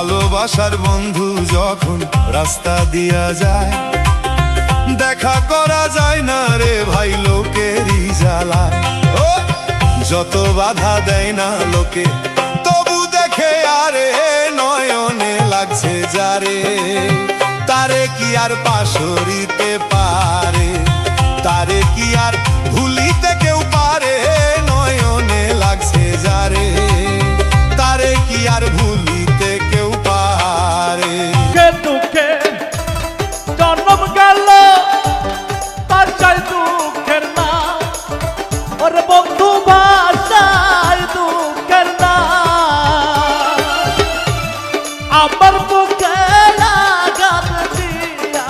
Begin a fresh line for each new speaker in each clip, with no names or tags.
ভালোবাসার বন্ধু যখন রাস্তা দিয়া যায়, দেখা করা যায় না রে ভাই লোকেরই জ্বালায়। ও যত বাধা দেয় না লোকে, তবু দেখে আরে নয়নে লাগছে যারে, তারে কি আর পাশরিতে পারে, তারে কি আর ভুলিতে কেউ পারে, নয়নে লাগছে যারে, তারে কি আর ভুলিতে কেউ পারে।
দুঃখে জন্ম গেল তার চাই দুঃখের না, ওর বন্ধু ভাষায় দুঃখের না। আমার বুকে আঘাত দিয়া,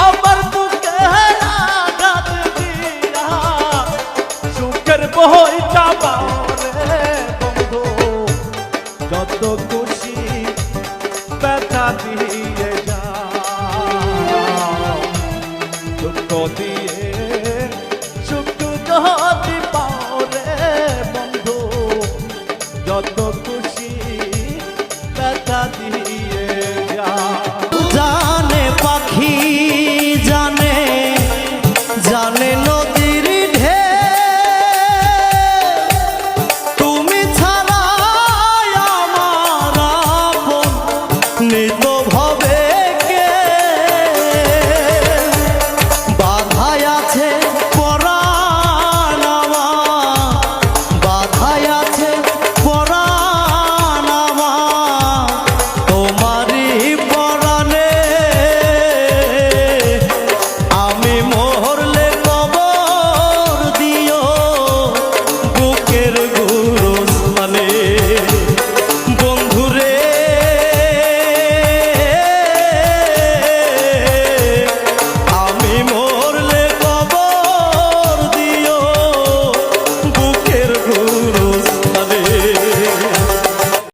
আমার বুকে আঘাত দিয়া সুখের বই চাপা